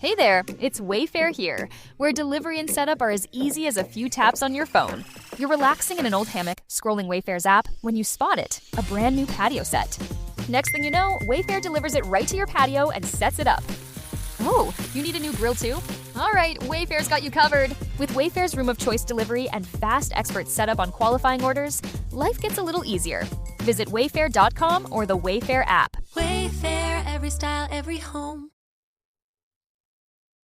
Hey there, it's Wayfair here, where delivery and setup are as easy as a few taps on your phone. You're relaxing in an old hammock, scrolling Wayfair's app, when you spot it, a brand new patio set. Next thing you know, Wayfair delivers it right to your patio and sets it up. Oh, you need a new grill too? All right, Wayfair's got you covered. With Wayfair's Room of Choice delivery and fast expert setup on qualifying orders, life gets a little easier. Visit wayfair.com or the Wayfair app. Wayfair, every style, every home.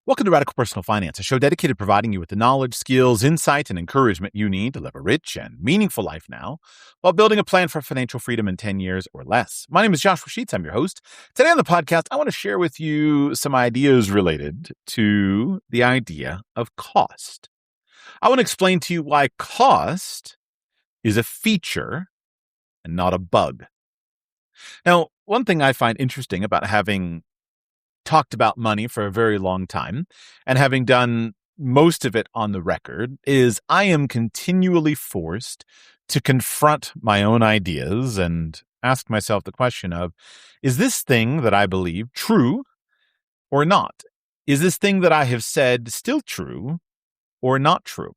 Welcome to Radical Personal Finance, a show dedicated to providing you with the knowledge, skills, insight, and encouragement you need to live a rich and meaningful life now while building a plan for financial freedom in 10 years or less. My name is Joshua Sheets. I'm your host. Today on the podcast, I want to share with you some ideas related to the idea of cost. I want to explain to you why cost is a feature and not a bug. Now, one thing I find interesting about having talked about money for a very long time and having done most of it on the record is I am continually forced to confront my own ideas and ask myself the question of, is this thing that I believe true or not? Is this thing that I have said still true or not true?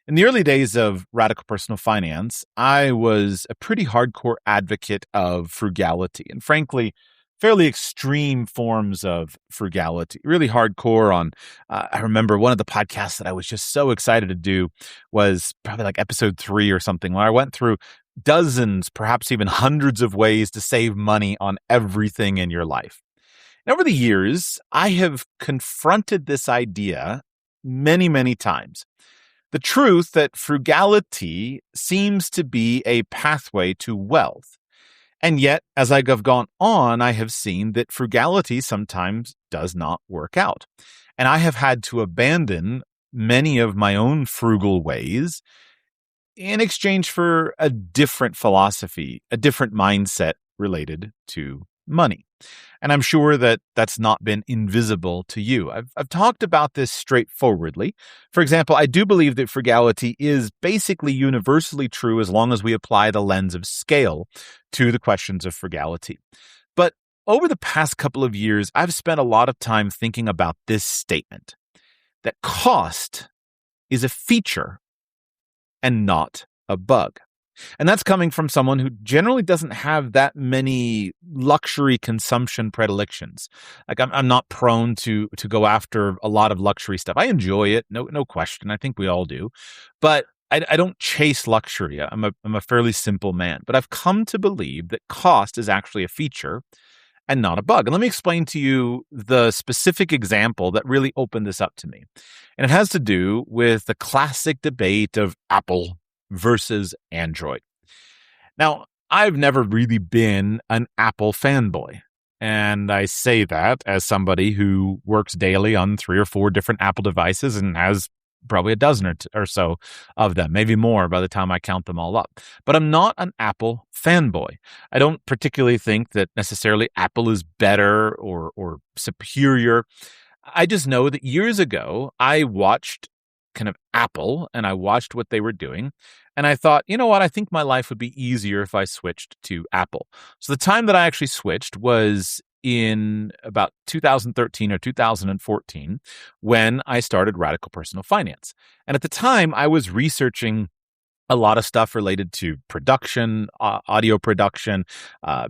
In the early days of Radical Personal Finance, I was a pretty hardcore advocate of frugality and frankly, fairly extreme forms of frugality, really hardcore on, I remember one of the podcasts that I was just so excited to do was probably like episode 3 or something, where I went through dozens, perhaps even hundreds of ways to save money on everything in your life. And over the years, I have confronted this idea many, many times. The truth that frugality seems to be a pathway to wealth. And yet, as I have gone on, I have seen that frugality sometimes does not work out. And I have had to abandon many of my own frugal ways in exchange for a different philosophy, a different mindset related to money. And I'm sure that that's not been invisible to you. I've talked about this straightforwardly. For example, I do believe that frugality is basically universally true as long as we apply the lens of scale to the questions of frugality. But over the past couple of years, I've spent a lot of time thinking about this statement, that cost is a feature and not a bug. And that's coming from someone who generally doesn't have that many luxury consumption predilections. Like I'm not prone to go after a lot of luxury stuff. I enjoy it, no question. I think we all do, but I don't chase luxury. I'm a fairly simple man. But I've come to believe that cost is actually a feature and not a bug. And let me explain to you the specific example that really opened this up to me. And it has to do with the classic debate of Apple versus Android. Now, I've never really been an Apple fanboy. And I say that as somebody who works daily on 3 or 4 different Apple devices and has probably a dozen or so of them, maybe more by the time I count them all up. But I'm not an Apple fanboy. I don't particularly think that necessarily Apple is better or superior. I just know that years ago, I watched kind of Apple and I watched what they were doing. And I thought, you know what? I think my life would be easier if I switched to Apple. So the time that I actually switched was in about 2013 or 2014 when I started Radical Personal Finance. And at the time, I was researching a lot of stuff related to production, audio production,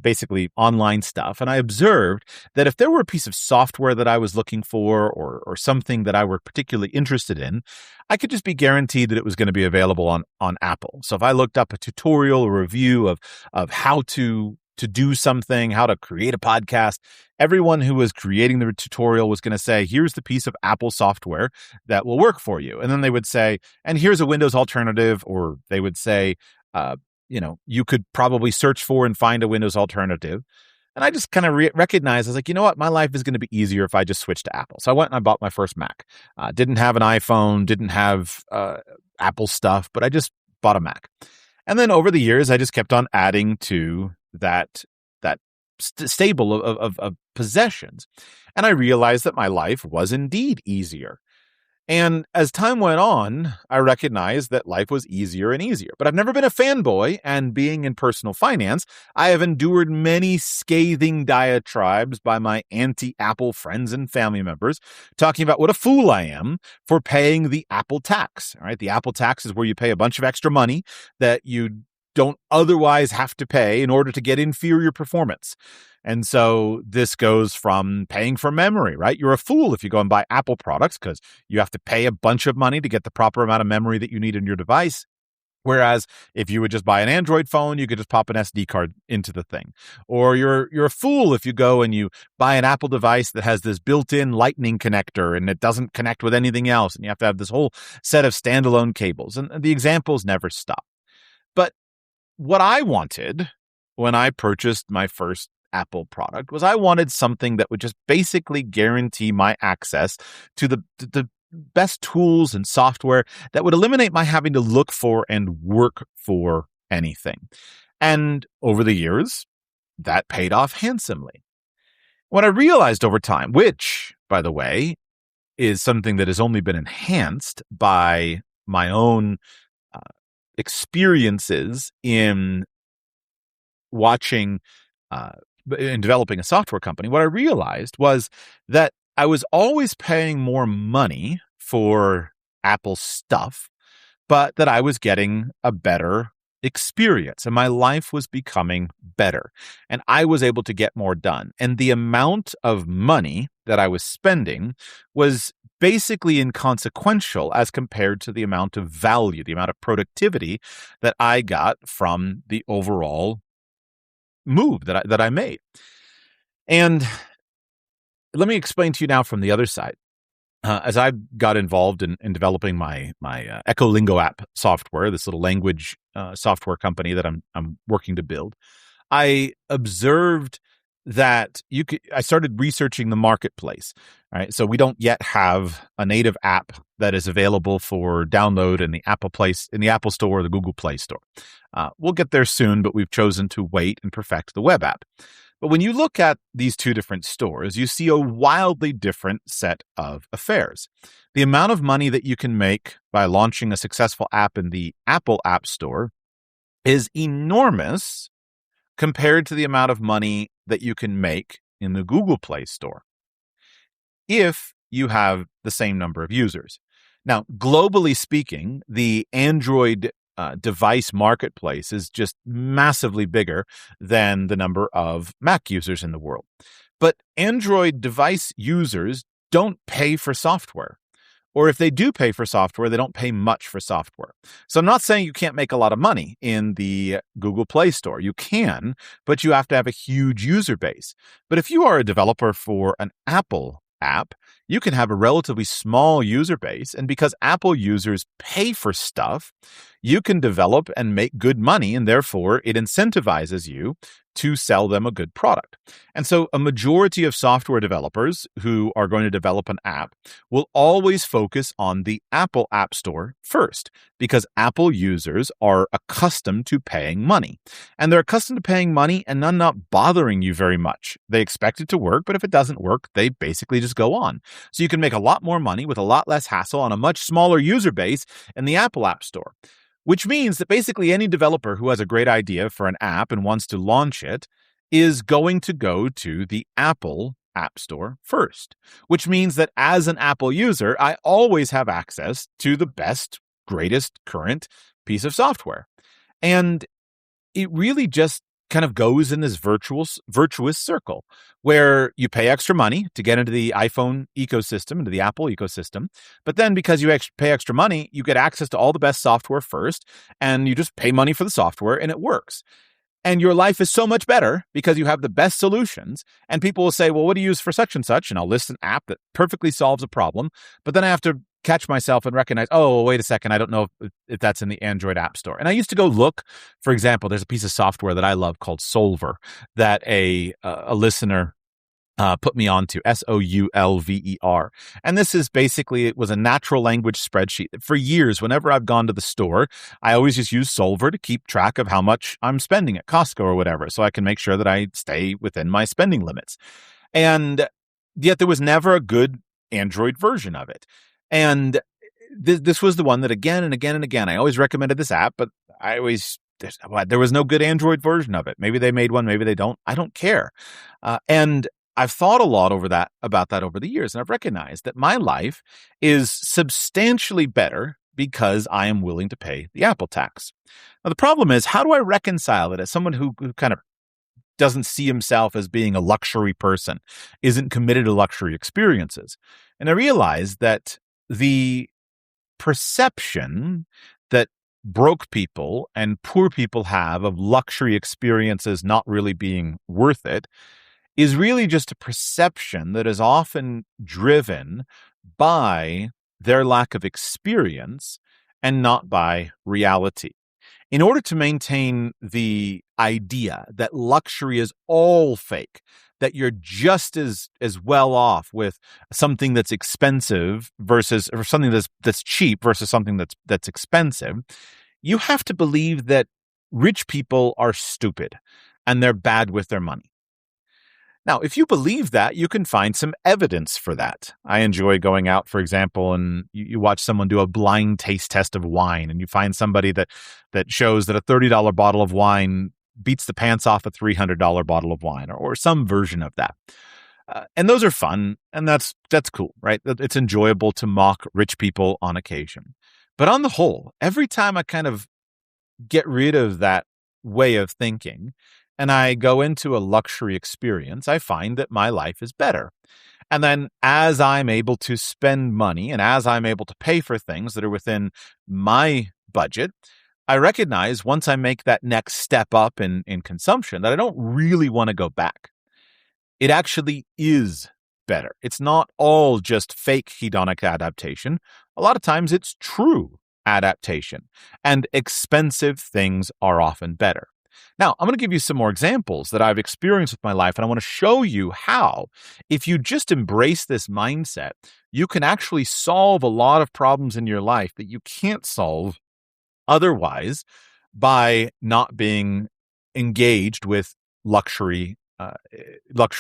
basically online stuff. And I observed that if there were a piece of software that I was looking for or something that I were particularly interested in, I could just be guaranteed that it was going to be available on Apple. So if I looked up a tutorial or review of how to do something, how to create a podcast, everyone who was creating the tutorial was going to say, here's the piece of Apple software that will work for you. And then they would say, and here's a Windows alternative, or they would say, you could probably search for and find a Windows alternative. And I just kind of recognized, I was like, you know what? My life is going to be easier if I just switch to Apple. So I went and I bought my first Mac. Didn't have an iPhone, didn't have Apple stuff, but I just bought a Mac. And then over the years, I just kept on adding to that stable of possessions. And I realized that my life was indeed easier. And as time went on, I recognized that life was easier and easier. But I've never been a fanboy, and being in personal finance, I have endured many scathing diatribes by my anti-Apple friends and family members talking about what a fool I am for paying the Apple tax. All right, the Apple tax is where you pay a bunch of extra money that you don't otherwise have to pay in order to get inferior performance. And so this goes from paying for memory, right? You're a fool if you go and buy Apple products because you have to pay a bunch of money to get the proper amount of memory that you need in your device. Whereas if you would just buy an Android phone, you could just pop an SD card into the thing. Or you're a fool if you go and you buy an Apple device that has this built-in lightning connector and it doesn't connect with anything else. And you have to have this whole set of standalone cables. And the examples never stop. But what I wanted when I purchased my first Apple product was I wanted something that would just basically guarantee my access to the best tools and software that would eliminate my having to look for and work for anything. And over the years, that paid off handsomely. What I realized over time, which, by the way, is something that has only been enhanced by my own experiences in watching in developing a software company, what I realized was that I was always paying more money for Apple stuff, but that I was getting a better experience and my life was becoming better and I was able to get more done. And the amount of money that I was spending was basically inconsequential as compared to the amount of value, the amount of productivity that I got from the overall move that I made. And let me explain to you now from the other side. As I got involved in developing my Echolingo app software, this little language software company that I'm working to build, I observed that I started researching the marketplace. Right, so we don't yet have a native app that is available for download in the Apple Store or the Google Play Store. We'll get there soon, but we've chosen to wait and perfect the web app. But when you look at these two different stores, you see a wildly different set of affairs. The amount of money that you can make by launching a successful app in the Apple App Store is enormous compared to the amount of money that you can make in the Google Play Store if you have the same number of users. Now, globally speaking, the Android device marketplace is just massively bigger than the number of Mac users in the world. But Android device users don't pay for software. Or if they do pay for software, they don't pay much for software. So I'm not saying you can't make a lot of money in the Google Play Store. You can, but you have to have a huge user base. But if you are a developer for an Apple app, you can have a relatively small user base. And because Apple users pay for stuff, you can develop and make good money. And therefore, it incentivizes you to sell them a good product. And so a majority of software developers who are going to develop an app will always focus on the Apple App Store first, because Apple users are accustomed to paying money. And they're accustomed to paying money and none not bothering you very much. They expect it to work, but if it doesn't work, they basically just go on. So you can make a lot more money with a lot less hassle on a much smaller user base in the Apple App Store. Which means that basically any developer who has a great idea for an app and wants to launch it is going to go to the Apple App Store first. Which means that as an Apple user, I always have access to the best, greatest current piece of software. And it really just kind of goes in this virtuous circle where you pay extra money to get into the iPhone ecosystem, into the Apple ecosystem. But then because you pay extra money, you get access to all the best software first, and you just pay money for the software and it works. And your life is so much better because you have the best solutions. And people will say, well, what do you use for such and such? And I'll list an app that perfectly solves a problem. But then I have to catch myself and recognize, oh, wait a second, I don't know if that's in the Android App Store. And I used to go look, for example, there's a piece of software that I love called Solver that a listener put me onto, Soulver. And this is basically, it was a natural language spreadsheet. For years, whenever I've gone to the store, I always just use Solver to keep track of how much I'm spending at Costco or whatever, so I can make sure that I stay within my spending limits. And yet there was never a good Android version of it. And this was the one that again and again and again, I always recommended this app, but there was no good Android version of it. Maybe they made one, maybe they don't. I don't care. And I've thought a lot about that over the years, and I've recognized that my life is substantially better because I am willing to pay the Apple tax. Now, the problem is, how do I reconcile it as someone who kind of doesn't see himself as being a luxury person, isn't committed to luxury experiences? And I realized that the perception that broke people and poor people have of luxury experiences not really being worth it is really just a perception that is often driven by their lack of experience and not by reality. In order to maintain the idea that luxury is all fake, that you're just as well off with something that's expensive versus or something that's cheap versus something that's expensive, you have to believe that rich people are stupid and they're bad with their money. Now, if you believe that, you can find some evidence for that. I enjoy going out, for example, and you watch someone do a blind taste test of wine, and you find somebody that shows that a $30 bottle of wine beats the pants off a $300 bottle of wine, or some version of that. And those are fun, and that's cool, right? It's enjoyable to mock rich people on occasion. But on the whole, every time I kind of get rid of that way of thinking, and I go into a luxury experience, I find that my life is better. And then as I'm able to spend money and as I'm able to pay for things that are within my budget, I recognize once I make that next step up in consumption that I don't really want to go back. It actually is better. It's not all just fake hedonic adaptation. A lot of times it's true adaptation, and expensive things are often better. Now, I'm going to give you some more examples that I've experienced with my life, and I want to show you how, if you just embrace this mindset, you can actually solve a lot of problems in your life that you can't solve otherwise by not being engaged with luxury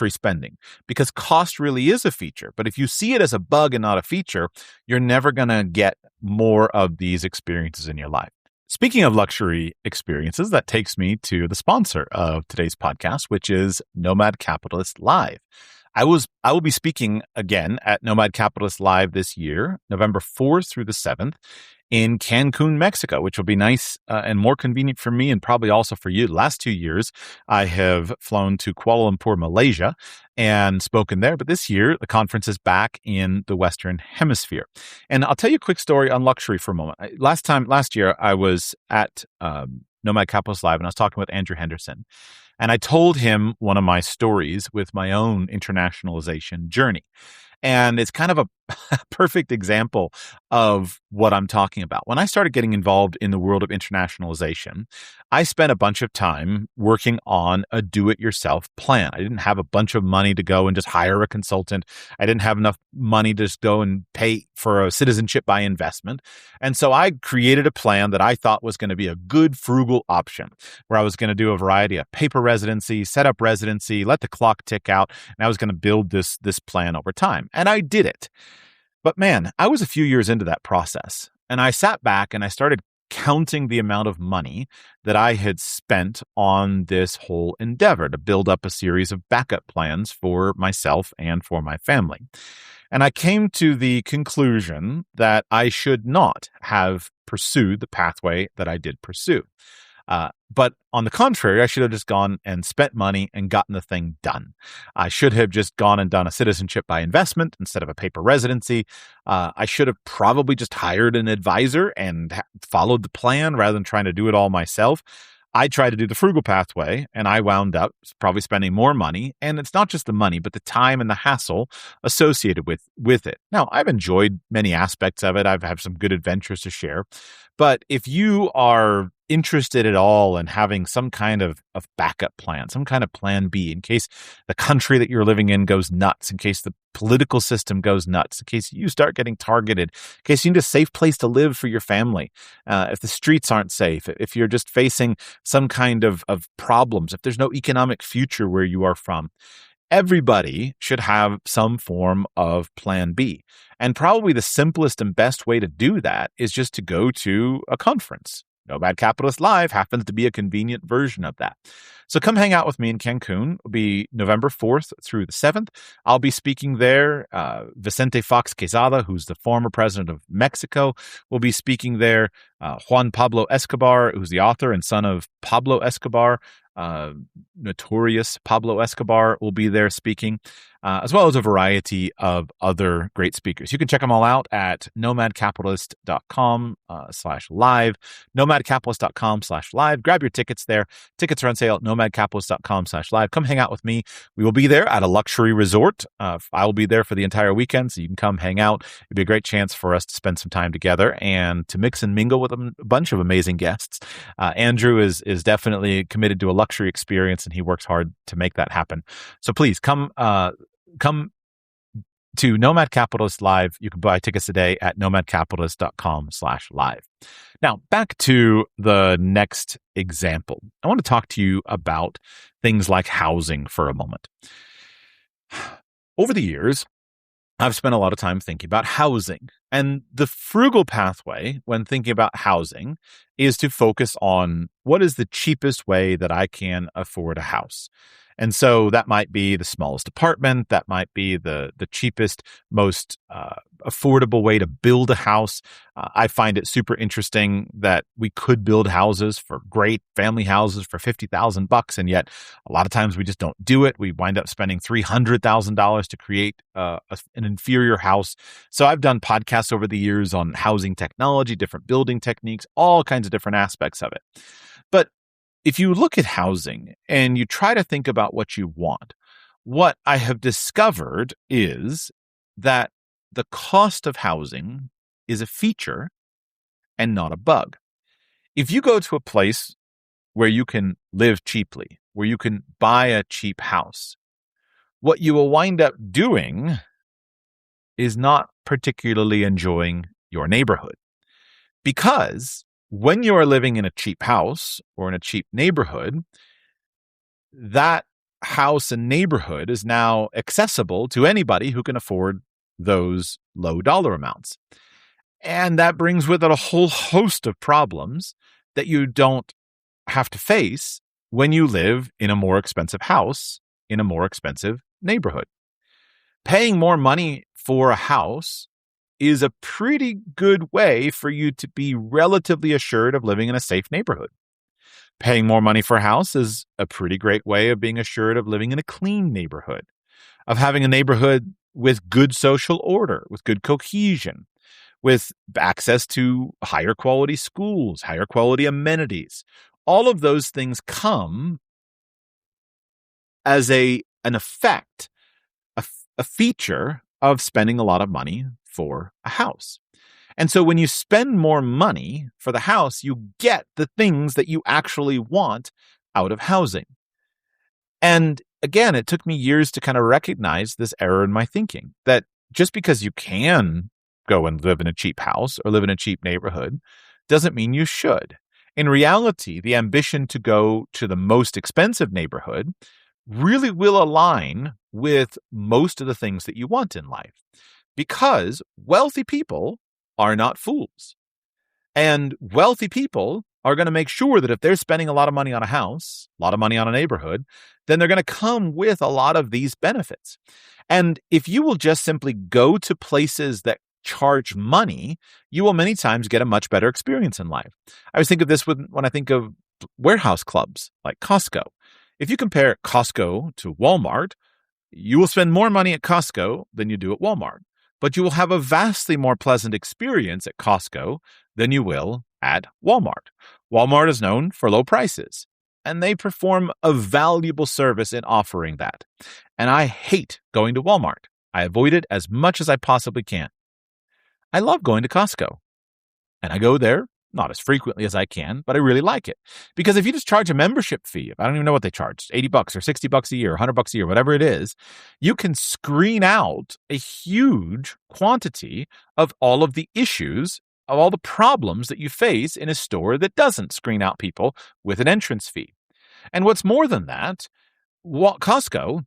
spending, because cost really is a feature. But if you see it as a bug and not a feature, you're never going to get more of these experiences in your life. Speaking of luxury experiences, that takes me to the sponsor of today's podcast, which is Nomad Capitalist Live. I will be speaking again at Nomad Capitalist Live this year, November 4th through the 7th, in Cancun, Mexico, which will be nice and more convenient for me and probably also for you. The last 2 years, I have flown to Kuala Lumpur, Malaysia, and spoken there. But this year, the conference is back in the Western Hemisphere. And I'll tell you a quick story on luxury for a moment. Last year, I was at Nomad Capitalist Live, and I was talking with Andrew Henderson. And I told him one of my stories with my own internationalization journey. And it's kind of a perfect example of what I'm talking about. When I started getting involved in the world of internationalization, I spent a bunch of time working on a do-it-yourself plan. I didn't have a bunch of money to go and just hire a consultant. I didn't have enough money to just go and pay for a citizenship by investment. And so I created a plan that I thought was going to be a good frugal option, where I was going to do a variety of paper residency, set up residency, let the clock tick out, and I was going to build this plan over time. And I did it. But man, I was a few years into that process, and I sat back and I started counting the amount of money that I had spent on this whole endeavor to build up a series of backup plans for myself and for my family. And I came to the conclusion that I should not have pursued the pathway that I did pursue. But on the contrary, I should have just gone and spent money and gotten the thing done. I should have just gone and done a citizenship by investment instead of a paper residency. I should have probably just hired an advisor and followed the plan rather than trying to do it all myself. I tried to do the frugal pathway, and I wound up probably spending more money. And it's not just the money, but the time and the hassle associated with it. Now, I've enjoyed many aspects of it. I've had some good adventures to share. But if you are interested at all in having some kind of backup plan, some kind of plan B, in case the country that you're living in goes nuts, in case the political system goes nuts, in case you start getting targeted, in case you need a safe place to live for your family, if the streets aren't safe, if you're just facing some kind of problems, if there's no economic future where you are from, everybody should have some form of plan B. And probably the simplest and best way to do that is just to go to a conference. Nomad Capitalist Live happens to be a convenient version of that. So come hang out with me in Cancun. It'll be November 4th through the 7th. I'll be speaking there. Vicente Fox Quezada, who's the former president of Mexico, will be speaking there. Juan Pablo Escobar, who's the author and son of Pablo Escobar, notorious Pablo Escobar, will be there speaking, as well as a variety of other great speakers. You can check them all out at nomadcapitalist.com/live, nomadcapitalist.com/live. Grab your tickets there. Tickets are on sale at nomadcapitalist.com/live. Come hang out with me. We will be there at a luxury resort. I will be there for the entire weekend, so you can come hang out. It'd be a great chance for us to spend some time together and to mix and mingle with a bunch of amazing guests. Andrew is definitely committed to a luxury experience, and he works hard to make that happen. So please come to Nomad Capitalist Live. You can buy tickets today at nomadcapitalist.com/live. Now, back to the next example. I want to talk to you about things like housing for a moment. Over the years, I've spent a lot of time thinking about housing. And the frugal pathway when thinking about housing is to focus on what is the cheapest way that I can afford a house. And so that might be the smallest apartment. That might be the cheapest, most affordable way to build a house. I find it super interesting that we could build houses for great family houses for $50,000, and yet a lot of times we just don't do it. We wind up spending $300,000 to create an inferior house. So I've done podcasts over the years on housing technology, different building techniques, all kinds of different aspects of it. But if you look at housing and you try to think about what you want, what I have discovered is that the cost of housing is a feature and not a bug. If you go to a place where you can live cheaply, where you can buy a cheap house, what you will wind up doing is not particularly enjoying your neighborhood. Because when you are living in a cheap house or in a cheap neighborhood, that house and neighborhood is now accessible to anybody who can afford those low dollar amounts. And that brings with it a whole host of problems that you don't have to face when you live in a more expensive house in a more expensive neighborhood. Paying more money for a house is a pretty good way for you to be relatively assured of living in a safe neighborhood. Paying more money for a house is a pretty great way of being assured of living in a clean neighborhood, of having a neighborhood with good social order, with good cohesion, with access to higher quality schools, higher quality amenities. All of those things come as an effect, a feature of spending a lot of money for a house. And so when you spend more money for the house, you get the things that you actually want out of housing. And again, it took me years to kind of recognize this error in my thinking, that just because you can go and live in a cheap house or live in a cheap neighborhood doesn't mean you should. In reality, the ambition to go to the most expensive neighborhood really will align with most of the things that you want in life. Because wealthy people are not fools. And wealthy people are going to make sure that if they're spending a lot of money on a house, a lot of money on a neighborhood, then they're going to come with a lot of these benefits. And if you will just simply go to places that charge money, you will many times get a much better experience in life. I always think of this when I think of warehouse clubs like Costco. If you compare Costco to Walmart, you will spend more money at Costco than you do at Walmart. But you will have a vastly more pleasant experience at Costco than you will at Walmart. Walmart is known for low prices, and they perform a valuable service in offering that. And I hate going to Walmart. I avoid it as much as I possibly can. I love going to Costco, and I go there not as frequently as I can, but I really like it. Because if you just charge a membership fee, I don't even know what they charge, $80 or $60 a year, $100 a year, whatever it is, you can screen out a huge quantity of all of the issues, of all the problems that you face in a store that doesn't screen out people with an entrance fee. And what's more than that, Costco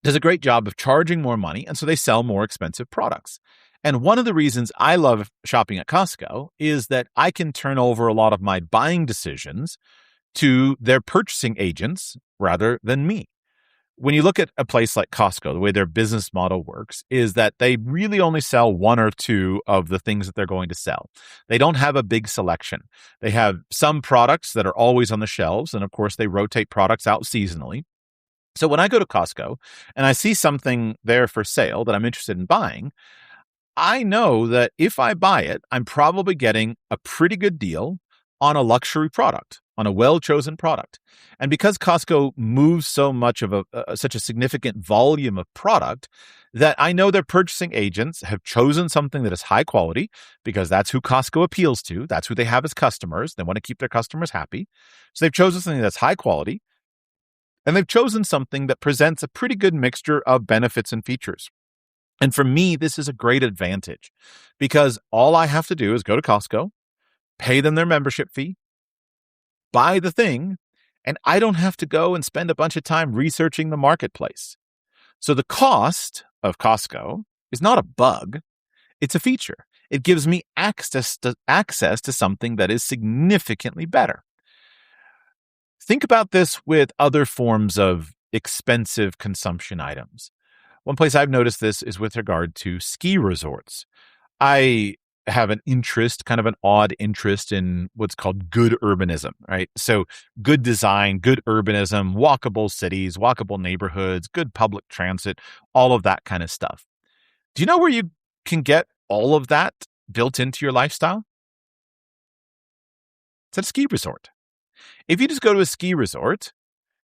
does a great job of charging more money, and so they sell more expensive products. And one of the reasons I love shopping at Costco is that I can turn over a lot of my buying decisions to their purchasing agents rather than me. When you look at a place like Costco, the way their business model works is that they really only sell one or two of the things that they're going to sell. They don't have a big selection. They have some products that are always on the shelves, and of course, they rotate products out seasonally. So when I go to Costco and I see something there for sale that I'm interested in buying, I know that if I buy it, I'm probably getting a pretty good deal on a luxury product, on a well-chosen product. And because Costco moves so much of such a significant volume of product, that I know their purchasing agents have chosen something that is high quality because that's who Costco appeals to. That's who they have as customers. They want to keep their customers happy. So they've chosen something that's high quality, and they've chosen something that presents a pretty good mixture of benefits and features. And for me, this is a great advantage because all I have to do is go to Costco, pay them their membership fee, buy the thing, and I don't have to go and spend a bunch of time researching the marketplace. So the cost of Costco is not a bug, it's a feature. It gives me access to something that is significantly better. Think about this with other forms of expensive consumption items. One place I've noticed this is with regard to ski resorts. I have an interest, kind of an odd interest in what's called good urbanism, right? So good design, good urbanism, walkable cities, walkable neighborhoods, good public transit, all of that kind of stuff. Do you know where you can get all of that built into your lifestyle? It's at a ski resort. If you just go to a ski resort,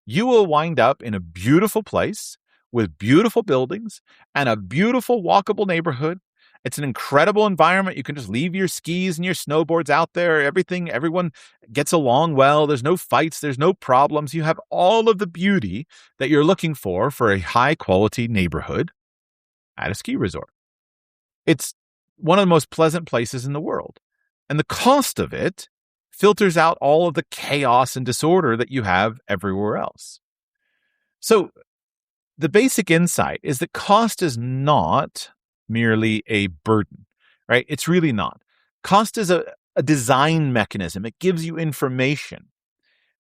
you will wind up in a beautiful place with beautiful buildings and a beautiful walkable neighborhood. It's an incredible environment. You can just leave your skis and your snowboards out there. Everyone gets along well. There's no fights. There's no problems. You have all of the beauty that you're looking for a high quality neighborhood at a ski resort. It's one of the most pleasant places in the world. And the cost of it filters out all of the chaos and disorder that you have everywhere else. So the basic insight is that cost is not merely a burden, right? It's really not. Cost is a design mechanism. It gives you information.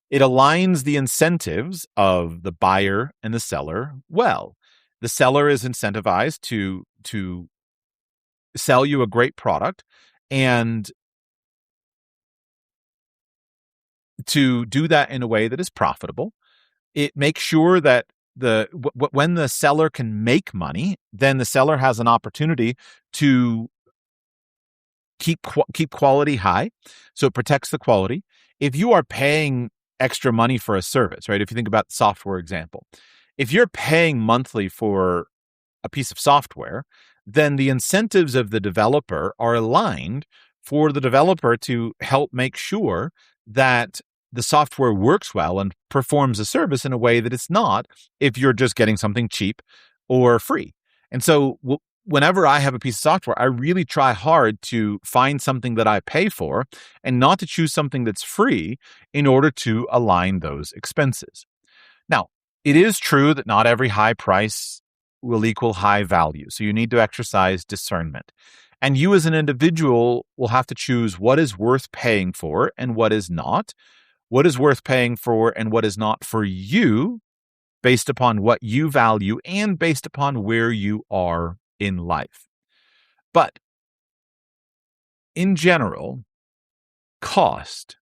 It aligns the incentives of the buyer and the seller well. The seller is incentivized to sell you a great product and to do that in a way that is profitable. It makes sure that when the seller can make money, then the seller has an opportunity to keep quality high. So it protects the quality. If you are paying extra money for a service, right? If you think about the software example, if you're paying monthly for a piece of software, then the incentives of the developer are aligned for the developer to help make sure that the software works well and performs a service in a way that it's not if you're just getting something cheap or free. And so whenever I have a piece of software, I really try hard to find something that I pay for and not to choose something that's free in order to align those expenses. Now, it is true that not every high price will equal high value. So you need to exercise discernment. And you as an individual will have to choose what is worth paying for and what is not. What is worth paying for and what is not for you based upon what you value and based upon where you are in life. But in general, cost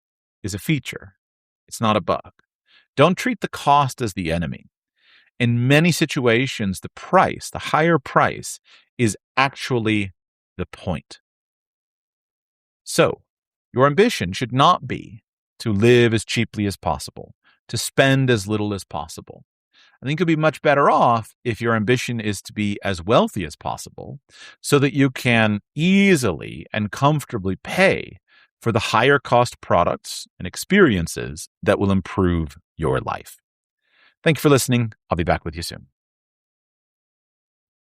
is a feature. It's not a bug. Don't treat the cost as the enemy. In many situations, the higher price, is actually the point. So, your ambition should not be to live as cheaply as possible, to spend as little as possible. I think you'll be much better off if your ambition is to be as wealthy as possible so that you can easily and comfortably pay for the higher cost products and experiences that will improve your life. Thank you for listening. I'll be back with you soon.